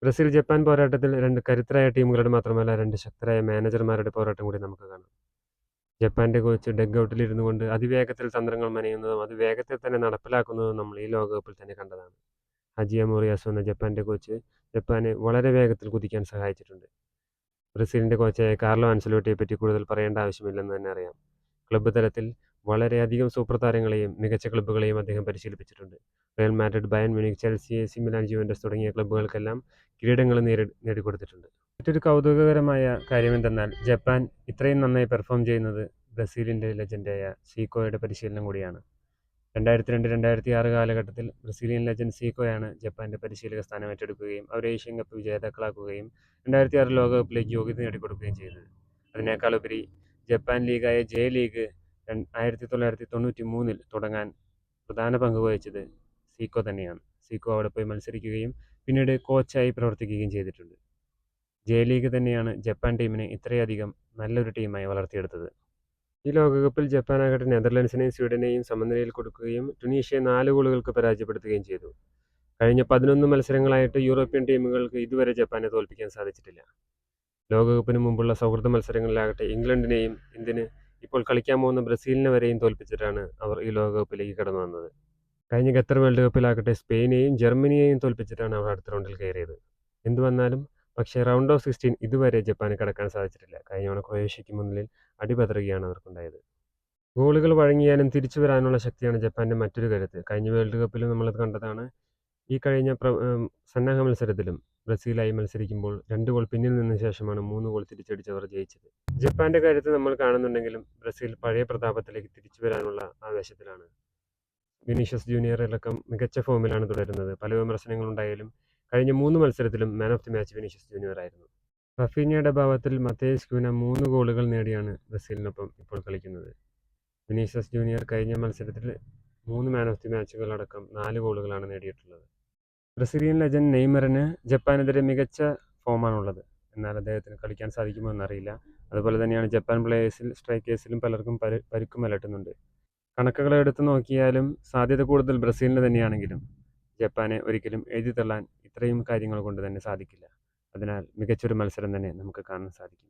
Brazil Japan പോരാട്ടത്തിൽ 2 കരുത്തരായ ടീമുകളുടെ മാത്രമല്ല 2 ശക്തരായ മാനേജർമാരുടെ പോരാട്ടം കൂടി നമുക്ക് കാണാം. ജപ്പാന്റെ കോച്ച് ഡഗ്ഔട്ടിൽ ഇരുന്നുകൊണ്ട് അതിവേഗത്തിൽ തന്ത്രങ്ങൾ മെനയുന്നതും അത് വേഗത്തിൽ തന്നെ നടപ്പിലാക്കുന്നതും നമ്മൾ ഈ ലോകകപ്പിൽ തന്നെ കണ്ടതാണ്. ഹജിയ മോറിയാസു എന്ന ജപ്പാന്റെ കോച്ച് ജപ്പാനെ വളരെ വേഗത്തിൽ കുതിക്കാൻ സഹായിച്ചിട്ടുണ്ട്. ബ്രസീലിന്റെ കോച്ചായ കാർലോ ആൻസലോട്ടിയെ പറ്റി കൂടുതൽ പറയേണ്ട ആവശ്യമില്ലെന്ന് തന്നെ അറിയാം. ക്ലബ്ബ് തലത്തിൽ വളരെയധികം സൂപ്പർ താരങ്ങളെയും മികച്ച ക്ലബ്ബുകളെയും അദ്ദേഹം പരിശീലിപ്പിച്ചിട്ടുണ്ട്. Real Madrid, Bayern Munich, Chelsea, AC Milan, Juventus തുടങ്ങിയ ക്ലബ്ബുകൾക്കെല്ലാം കിരീടങ്ങൾ നേടിക്കൊടുത്തിട്ടുണ്ട്. മറ്റൊരു കൗതുകകരമായ കാര്യമെന്തെന്നാൽ ജപ്പാൻ ഇത്രയും നന്നായി പെർഫോം ചെയ്യുന്നത് ബ്രസീലിൻ്റെ ലെജൻഡായ സീക്കോയുടെ പരിശീലനം കൂടിയാണ്. 2002-2006 കാലഘട്ടത്തിൽ ബ്രസീലിയൻ ലെജൻഡ് സീക്കോയാണ് ജപ്പാന്റെ പരിശീലക സ്ഥാനം ഏറ്റെടുക്കുകയും അവർ ഏഷ്യൻ കപ്പ് വിജേതാക്കളാക്കുകയും 2006 ലോകകപ്പിലേക്ക് യോഗ്യത നേടിക്കൊടുക്കുകയും ചെയ്തത്. അതിനേക്കാളുപരി ജപ്പാൻ ലീഗായ ജെ ലീഗ് 1993 തുടങ്ങാൻ പ്രധാന പങ്ക് വഹിച്ചത് സീക്കോ തന്നെയാണ്. സീക്കോ അവിടെ പോയി മത്സരിക്കുകയും പിന്നീട് കോച്ചായി പ്രവർത്തിക്കുകയും ചെയ്തിട്ടുണ്ട്. ജെ ലീഗ് തന്നെയാണ് ജപ്പാൻ ടീമിനെ ഇത്രയധികം നല്ലൊരു ടീമായി വളർത്തിയെടുത്തത്. ഈ ലോകകപ്പിൽ ജപ്പാനാകട്ടെ നെതർലൻഡ്സിനെയും സ്വീഡനെയും സമനിലയിൽ കൊടുക്കുകയും ടുണീഷ്യയെ 4 ഗോളുകൾക്ക് പരാജയപ്പെടുത്തുകയും ചെയ്തു. കഴിഞ്ഞ 11 മത്സരങ്ങളായിട്ട് യൂറോപ്യൻ ടീമുകൾക്ക് ഇതുവരെ ജപ്പാനെ തോൽപ്പിക്കാൻ സാധിച്ചിട്ടില്ല. ലോകകപ്പിന് മുമ്പുള്ള സൗഹൃദ മത്സരങ്ങളിലാകട്ടെ ഇംഗ്ലണ്ടിനെയും എന്തിന് ഇപ്പോൾ കളിക്കാൻ പോകുന്ന ബ്രസീലിനെ വരെയും തോൽപ്പിച്ചിട്ടാണ് അവർ ഈ ലോകകപ്പിലേക്ക് കടന്നു വന്നത്. കഴിഞ്ഞ ഖത്തർ വേൾഡ് കപ്പിലാകട്ടെ സ്പെയിനെയും ജർമ്മനിയെയും തോൽപ്പിച്ചിട്ടാണ് അവർ അടുത്ത റൗണ്ടിൽ കയറിയത്. എന്തു വന്നാലും പക്ഷേ റൗണ്ട് ഓഫ് 16 ഇതുവരെ ജപ്പാന് കടക്കാൻ സാധിച്ചിട്ടില്ല. കഴിഞ്ഞ തവണ ക്രൊയേഷ്യയ്ക്ക് മുന്നിൽ അടിപതറുകയാണ് അവർക്കുണ്ടായത്. ഗോളുകൾ വഴങ്ങിയാലും തിരിച്ചു വരാനുള്ള ശക്തിയാണ് ജപ്പാന്റെ മറ്റൊരു കരുത്ത്. കഴിഞ്ഞ വേൾഡ് കപ്പിലും നമ്മളത് കണ്ടതാണ്. ഈ കഴിഞ്ഞ സന്നാഹ മത്സരത്തിലും ബ്രസീലായി മത്സരിക്കുമ്പോൾ 2 ഗോൾ പിന്നിൽ നിന്ന ശേഷമാണ് 3 ഗോൾ തിരിച്ചടിച്ചവർ ജയിച്ചത്. ജപ്പാന്റെ കരുത്ത് നമ്മൾ കാണുന്നുണ്ടെങ്കിലും ബ്രസീൽ പഴയ പ്രതാപത്തിലേക്ക് തിരിച്ചു വരാനുള്ള ആവേശത്തിലാണ്. വിനീഷ്യസ് ജൂനിയർ അടക്കം മികച്ച ഫോമിലാണ് തുടരുന്നത്. പല വിമർശനങ്ങളുണ്ടായാലും കഴിഞ്ഞ 3 മത്സരത്തിലും man of the match Vinicius junior ആയിരുന്നു. റഫീഞ്ഞയുടെ അഭാവത്തിൽ മത്തേസ് ക്യൂന 3 ഗോളുകൾ നേടിയാണ് ബ്രസീലിനൊപ്പം ഇപ്പോൾ കളിക്കുന്നത്. വിനീഷ്യസ് ജൂനിയർ കഴിഞ്ഞ മത്സരത്തിൽ 3 മാൻ ഓഫ് ദി മാച്ചുകളടക്കം 4 ഗോളുകളാണ് നേടിയിട്ടുള്ളത്. ബ്രസീലിയൻ ലെജൻഡ് നെയ്മറിന് ജപ്പാനെതിരെ മികച്ച ഫോമാണുള്ളത്. എന്നാൽ അദ്ദേഹത്തിന് കളിക്കാൻ സാധിക്കുമോ എന്നറിയില്ല. അതുപോലെ തന്നെയാണ് ജപ്പാൻ പ്ലേയേഴ്സിൽ സ്ട്രൈക്കേഴ്സിലും പലർക്കും പരിക്കും അലട്ടുന്നുണ്ട്. കണക്കുകൾ എടുത്തു നോക്കിയാലും സാധ്യത കൂടുതൽ ബ്രസീലിന് തന്നെയാണെങ്കിലും ജപ്പാനെ ഒരിക്കലും എഴുതി തള്ളാൻ ഇത്രയും കാര്യങ്ങൾ കൊണ്ട് തന്നെ സാധിക്കില്ല. അതിനാൽ മികച്ചൊരു മത്സരം തന്നെ നമുക്ക് കാണാൻ സാധിക്കും.